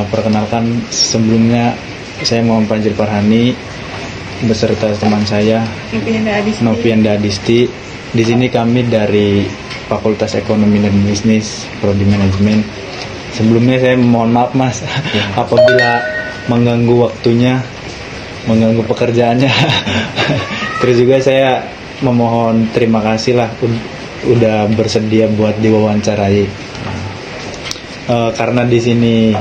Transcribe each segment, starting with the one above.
Perkenalkan, sebelumnya saya Muhammad Fajri Farhani beserta teman saya Novianda Adisti. Di sini kami dari Fakultas Ekonomi dan Bisnis, Prodi Manajemen. Sebelumnya saya mohon maaf Mas apabila mengganggu waktunya, mengganggu pekerjaannya. Terus juga saya memohon terima kasih lah udah bersedia buat diwawancarai. Karena di sini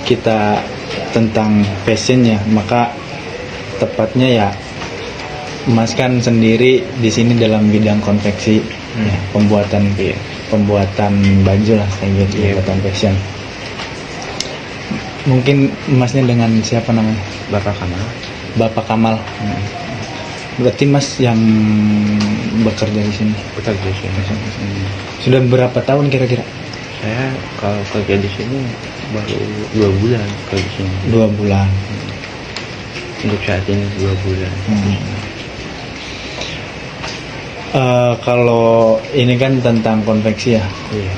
kita tentang fashion-nya, maka tepatnya ya Mas kan sendiri di sini dalam bidang konveksi, ya, pembuatan baju lah kayak gitu, pembuatan fashion. Mungkin Masnya dengan siapa namanya? Bapak Kamal. Berarti Mas yang bekerja di sini? Bekerja di sini. Sudah berapa tahun kira-kira? Saya kalau kerja di sini baru 2 bulan kerja di sini. 2 bulan. Untuk saat ini 2 bulan. Kalau ini kan tentang konveksi ya. Iya.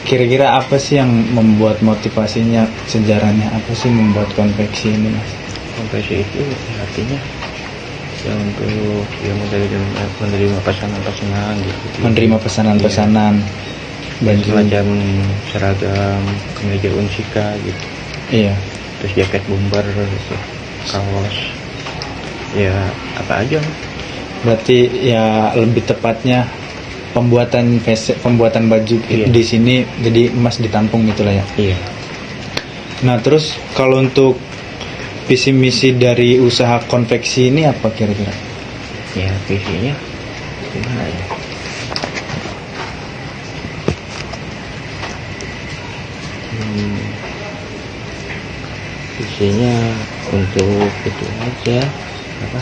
Kira-kira apa sih yang membuat motivasinya, sejarahnya apa sih membuat konveksi ini Mas? Konveksi itu artinya yang untuk yang menerima pesanan-pesanan gitu. Menerima pesanan-pesanan. Baju Semacam seragam, kemeja unsika gitu. Iya. Terus jaket bomber gitu. Kaos. Ya apa aja. Berarti ya lebih tepatnya pembuatan baju Iya. di sini jadi Mas ditampung gitu lah ya. Iya. Nah, terus kalau untuk visi misi dari usaha konveksi ini apa kira-kira? Ya visinya gimana ya? Visinya untuk itu aja apa?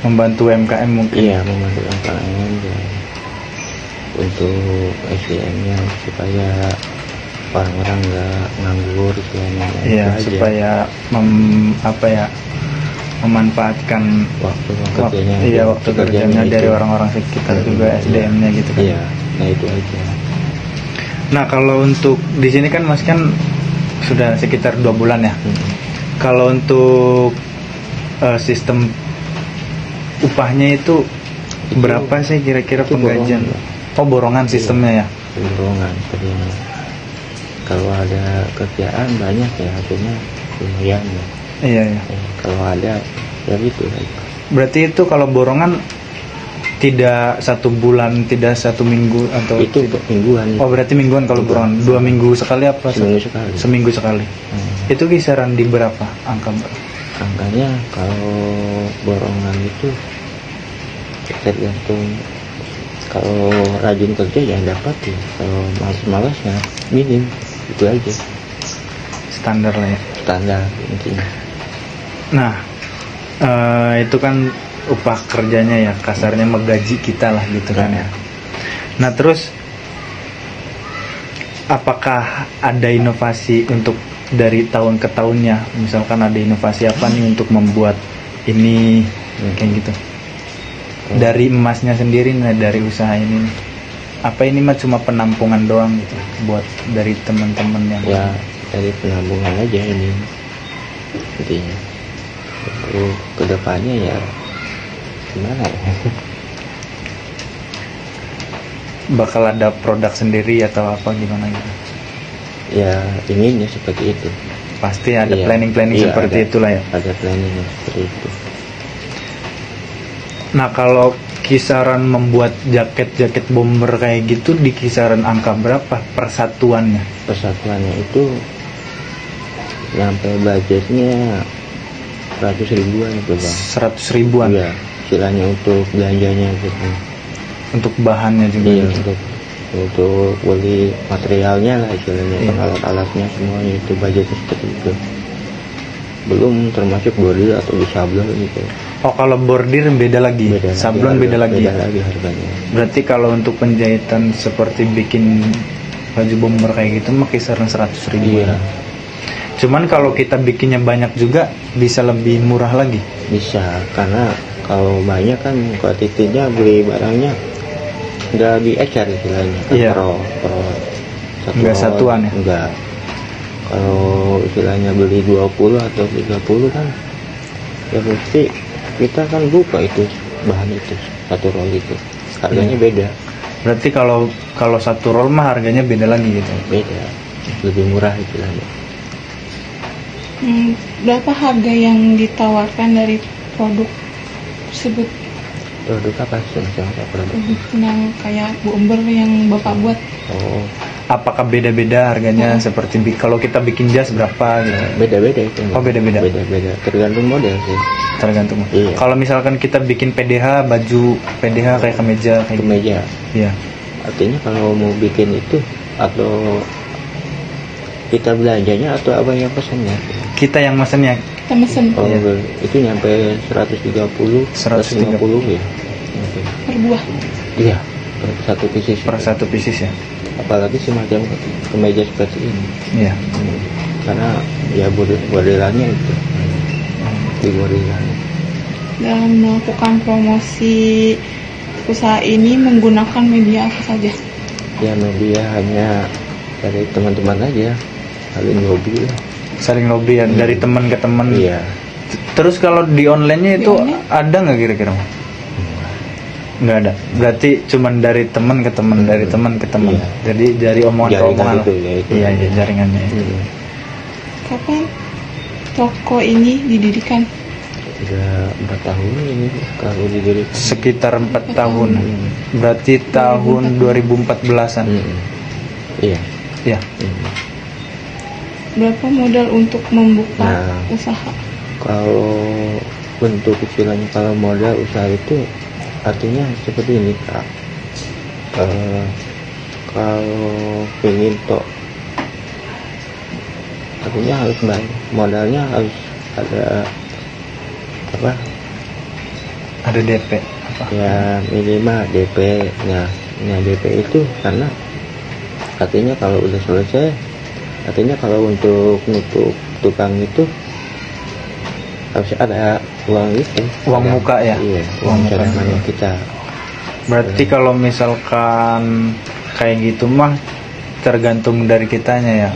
Membantu UMKM mungkin. Iya, membantu UMKM dan untuk SDM-nya supaya orang-orang nggak nganggur selama Iya, supaya memanfaatkan waktu kerjanya. Iya, waktu kerjanya dari orang-orang sekitar juga SDM-nya gitu kan. Iya, nah itu aja. Nah, kalau untuk di sini kan Mas kan sudah sekitar 2 bulan ya. Kalau untuk sistem upahnya itu berapa sih kira-kira penggajian? Borongan sistemnya ya. Borongan kerjanya. Kalau ada kerjaan banyak ya hasilnya lumayan ya. Iya. Kalau ada ya gitu. Berarti itu kalau borongan tidak 1 bulan, tidak 1 minggu atau itu mingguan. Oh, berarti mingguan kalau borongan. 2 minggu sekali apa? Seminggu sekali. Itu kisaran di berapa angka? Angkanya kalau borongan itu tergantung, kalau rajin kerja ya dapat ya, kalau malas-malas ya minim, itu aja Standar lah ya. standar intinya. Nah, itu kan upah kerjanya ya, kasarnya menggaji kita lah gitu kan ya. Nah, terus apakah ada inovasi untuk dari tahun ke tahunnya? Misalkan ada inovasi apa nih untuk membuat ini kayak gitu? Dari Masnya sendiri nih, dari usaha ini nih. Apa ini mah cuma penampungan doang gitu buat dari teman-teman yang Ya dari penambungan aja ini intinya. Untuk kedepannya ya gimana ya? bakal ada produk sendiri atau apa gimana gitu? Ya inginnya seperti itu. Pasti ada Iya. planning Iya, seperti ada. itulah ya. Ada planning seperti itu. Nah, kalau kisaran membuat jaket bomber kayak gitu di kisaran angka berapa persatuannya? Persatuannya itu sampai budgetnya 100 ribuan itu bang. 100 ribuan. Iya, istilahnya untuk belanjanya gitu. Untuk bahannya juga. Iya, untuk beli materialnya lah istilahnya, Iya. alat-alatnya semuanya itu budgetnya seperti itu. Belum termasuk bordir atau disablon gitu. Oh, kalau bordir beda lagi. Sablon beda lagi. Beda lagi harganya. Berarti kalau untuk penjahitan seperti bikin baju bomber kayak gitu mah kisaran 100 ribuan. Iya. Cuman kalau kita bikinnya banyak juga bisa lebih murah lagi. Bisa, karena kalau banyak kan kuantitinya beli barangnya nggak diecer istilahnya kan. Iya. pro Enggak roll. satuan ya? Enggak. Kalau istilahnya beli 20 atau 30 kan ya mesti kita kan buka itu bahan itu, satu roll itu harganya beda. Berarti kalau satu roll mah harganya beda lagi gitu. Beda, lebih murah istilahnya. Berapa harga yang ditawarkan dari produk tersebut? Produk apa sih macam produk? Produk yang kayak bomber yang Bapak buat. Oh, Apakah beda-beda harganya seperti kalau kita bikin jas berapa gitu? beda-beda itu. Oh, beda-beda. Beda-beda, tergantung model sih. Tergantung. Iya. Kalau misalkan kita bikin PDH, baju PDH kayak kemeja kayak gitu. Kemeja. Iya. Artinya kalau mau bikin itu atau kita belanjanya atau apa yang pesannya? Kita yang mesennya. Kita mesen Oh, Iya. itu nyampe 130, 150 ya. Oke. per buah. Iya, per satu pieces. Per satu pieces ya. Apalagi semacam kemeja seperti ini. Iya. Karena ya modelannya itu. Di modelannya. Dalam melakukan promosi usaha ini menggunakan media apa saja? Ya media hanya dari teman-teman aja. Saling hobi lah. Saling lobby ya dari teman ke teman. Iya. Terus kalau di online-nya Di itu online? ada nggak kira-kira? Nggak ada. Berarti cuman dari teman ke teman, dari teman ke teman. Iya. Jadi dari omongan ke Jaringan omongan. itu, ya, itu. Iya, iya, jaringannya. Kapan toko ini didirikan? Udah 4 tahun ini kalau didirikan. Sekitar 4 tahun. Berarti tahun 2014-an. Iya. Ya. Berapa modal untuk membuka Nah. usaha? Kalau bentuk istilahnya kalau modal usaha itu artinya seperti ini Kak. Kalau pengen tok artinya harus bayar, modalnya harus ada apa Ada DP apa? ya minimal DP. Nah DP itu karena artinya kalau udah selesai, artinya kalau untuk nutup tukang itu harus ada uang itu, Uang ada- muka ya? iya, Uang uang muka. cadangan kita. Berarti kalau misalkan kayak gitu mah tergantung dari kitanya ya.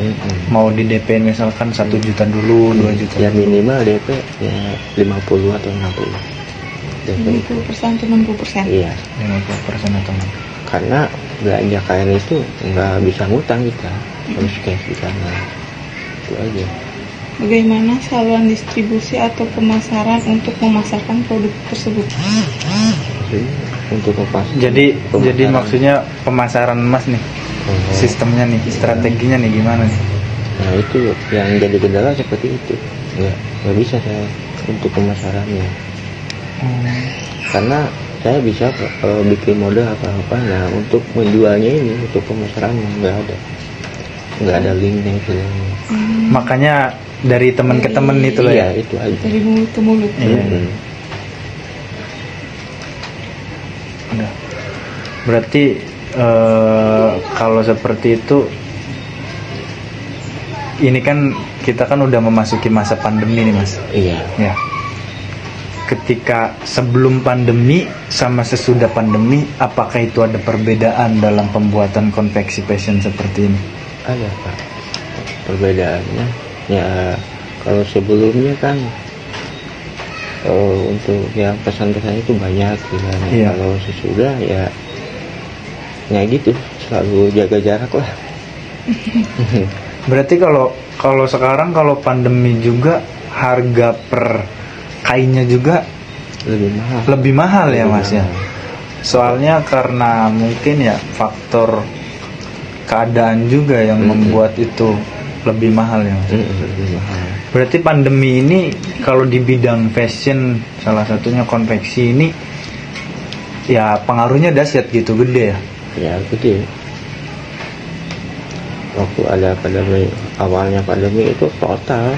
Mau di DP misalkan 1 juta dulu, 2 juta Ya dulu. minimal DP ya 50 atau 60 DP itu. 50% atau 60%? Iya, 50% atau enggak? karena belanja kain itu nggak bisa ngutang kita, harus cash di sana. Itu aja. Bagaimana saluran distribusi atau pemasaran untuk memasarkan produk tersebut? Jadi, untuk Jadi pemasaran. maksudnya pemasaran Mas nih, Oh, sistemnya nih, strateginya nih gimana nih? nah itu yang jadi kendala seperti itu. Nggak bisa saya untuk pemasarannya. Karena saya bisa bikin modal apa-apa. Nah untuk menjualnya ini, untuk pemasarannya nggak ada linknya istilahnya. Makanya dari teman ke teman itu loh Iya ya. itu aja. Dari mulut ke mulut. Iya. Mm-mm. Udah. Berarti kalau seperti itu, ini kan kita kan udah memasuki masa pandemi nih Mas. Iya. Ya. Ketika sebelum pandemi sama sesudah pandemi, apakah itu ada perbedaan dalam pembuatan konveksi fashion seperti ini? Ada Pak. Perbedaannya ya kalau sebelumnya kan untuk yang pesan-pesan itu banyak gitu kan. Iya. Kalau sesudah ya gitu selalu jaga jarak lah. Berarti kalau sekarang kalau pandemi juga harga per kainnya juga Lebih mahal. lebih mahal ya Mas ya. Soalnya karena mungkin ya faktor keadaan juga yang membuat itu lebih mahal ya Mas. Lebih mahal. Berarti pandemi ini kalau di bidang fashion, salah satunya konveksi ini, ya pengaruhnya dahsyat gitu, gede ya. Ya gede. Waktu ada pandemi, awalnya pandemi itu total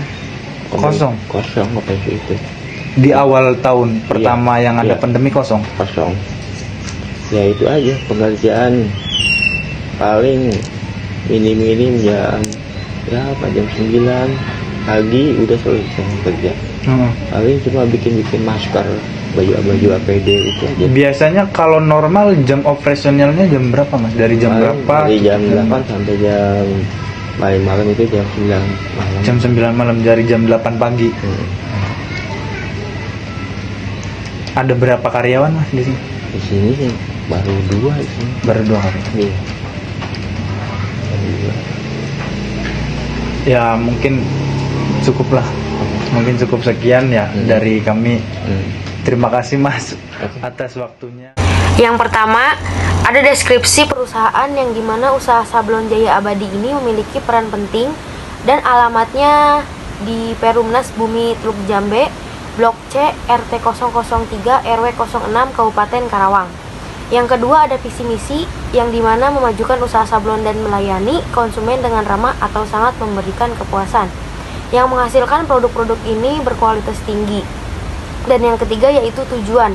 Kosong. konveksi itu Di awal tahun pertama yang ada iya. pandemi kosong. kosong. Ya itu aja pengerjaan paling minim jam jam 9 pagi udah selesai kerja. Paling cuma bikin masker baju APD itu aja. Biasanya kalau normal jam operasionalnya jam berapa Mas? Dari jam Paling berapa? dari jam 8 sampai jam paling malam itu jam 9 malam. Jam 9 malam, dari jam 8 pagi. Ada berapa karyawan Mas di sini? Di sini sih baru 2 di sini. Baru 2 karyawan. Iya. Baru 2. Ya mungkin cukup lah. Mungkin cukup sekian ya dari kami. Terima kasih Mas atas waktunya. Yang pertama, ada deskripsi perusahaan yang dimana usaha sablon Jaya Abadi ini memiliki peran penting dan alamatnya di Perumnas Bumi Teluk Jambe, Blok C, RT 003, RW 06, Kabupaten Karawang. Yang kedua, ada visi misi yang dimana memajukan usaha sablon dan melayani konsumen dengan ramah atau sangat memberikan kepuasan, yang menghasilkan produk-produk ini berkualitas tinggi. Dan yang ketiga yaitu tujuan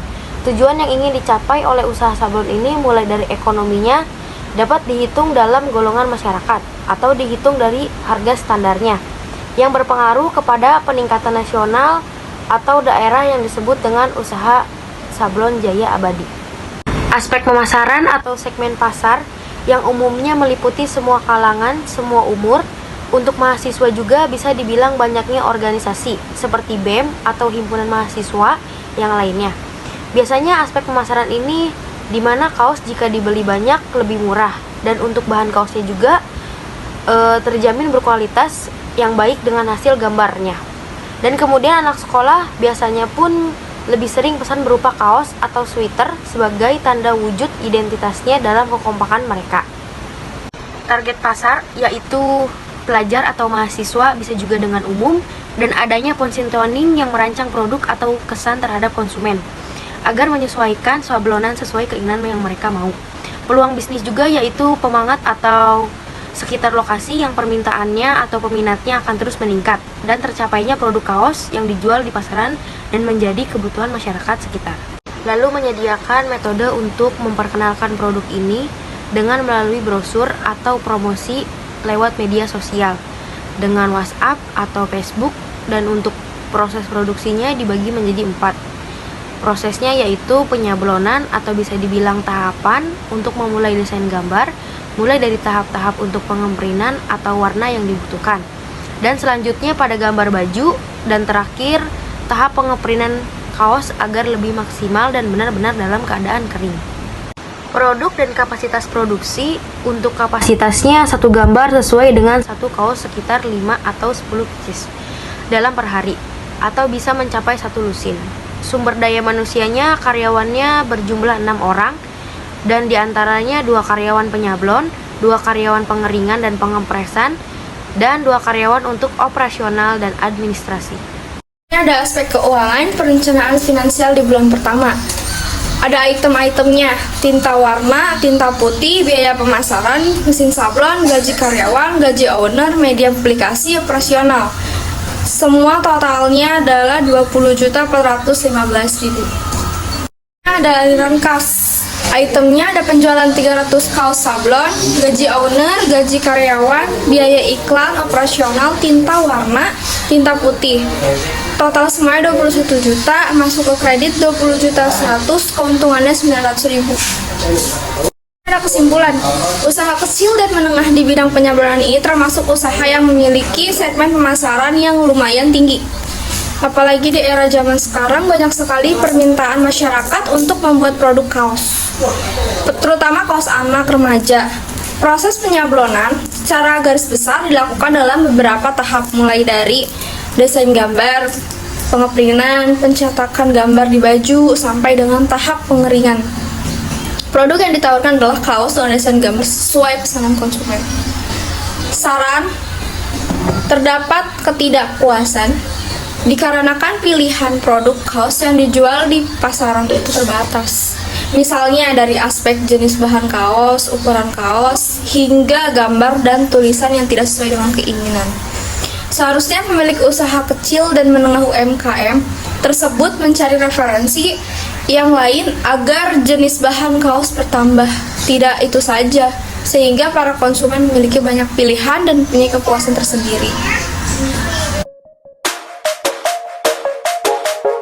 yang ingin dicapai oleh usaha sablon ini, mulai dari ekonominya dapat dihitung dalam golongan masyarakat atau dihitung dari harga standarnya, yang berpengaruh kepada peningkatan nasional atau daerah yang disebut dengan usaha sablon Jaya Abadi. Aspek pemasaran atau segmen pasar yang umumnya meliputi semua kalangan, semua umur. Untuk mahasiswa juga bisa dibilang banyaknya organisasi seperti BEM atau himpunan mahasiswa yang lainnya. Biasanya aspek pemasaran ini di mana kaos jika dibeli banyak lebih murah, dan untuk bahan kaosnya juga terjamin berkualitas yang baik dengan hasil gambarnya. Dan kemudian anak sekolah biasanya pun lebih sering pesan berupa kaos atau sweater sebagai tanda wujud identitasnya dalam kekompakan mereka. Target pasar yaitu pelajar atau mahasiswa, bisa juga dengan umum, dan adanya positioning yang merancang produk atau kesan terhadap konsumen agar menyesuaikan sablonan sesuai keinginan yang mereka mau. Peluang bisnis juga yaitu pemangat atau sekitar lokasi yang permintaannya atau peminatnya akan terus meningkat dan tercapainya produk kaos yang dijual di pasaran dan menjadi kebutuhan masyarakat sekitar. Lalu menyediakan metode untuk memperkenalkan produk ini dengan melalui brosur atau promosi lewat media sosial dengan WhatsApp atau Facebook, dan untuk proses produksinya dibagi menjadi 4. Prosesnya yaitu penyablonan atau bisa dibilang tahapan untuk memulai desain gambar, mulai dari tahap-tahap untuk pengemprinan atau warna yang dibutuhkan, dan selanjutnya pada gambar baju, dan terakhir tahap pengemprinan kaos agar lebih maksimal dan benar-benar dalam keadaan kering. Produk dan kapasitas produksi. Untuk kapasitasnya, satu gambar sesuai dengan satu kaos sekitar 5 atau 10 pieces dalam per hari, atau bisa mencapai 1 lusin. Sumber daya manusianya, karyawannya berjumlah 6 orang, dan diantaranya 2 karyawan penyablon, 2 karyawan pengeringan dan pengempresan, dan 2 karyawan untuk operasional dan administrasi. Ada aspek keuangan, perencanaan finansial di bulan pertama. Ada item-itemnya, tinta warna, tinta putih, biaya pemasaran, mesin sablon, gaji karyawan, gaji owner, media aplikasi, operasional. Semua totalnya adalah 20.415.000. Ada aliran kas. Itemnya ada penjualan 300 kaos sablon, gaji owner, gaji karyawan, biaya iklan, operasional, tinta warna, tinta putih. Total semuanya 21 juta, masuk ke kredit 20.100.000, keuntungannya 900.000. Ada kesimpulan, usaha kecil dan menengah di bidang penyablonan ini termasuk usaha yang memiliki segmen pemasaran yang lumayan tinggi. Apalagi di era zaman sekarang banyak sekali permintaan masyarakat untuk membuat produk kaos, terutama kaos anak remaja. Proses penyablonan secara garis besar dilakukan dalam beberapa tahap, mulai dari desain gambar, pengeprinan, pencetakan gambar di baju, sampai dengan tahap pengeringan. Produk yang ditawarkan adalah kaos dengan desain gambar sesuai pesanan konsumen. Saran, terdapat ketidakpuasan dikarenakan pilihan produk kaos yang dijual di pasaran itu terbatas. Misalnya dari aspek jenis bahan kaos, ukuran kaos, hingga gambar dan tulisan yang tidak sesuai dengan keinginan. Seharusnya pemilik usaha kecil dan menengah UMKM tersebut mencari referensi yang lain agar jenis bahan kaos bertambah. Tidak itu saja, sehingga para konsumen memiliki banyak pilihan dan punya kepuasan tersendiri.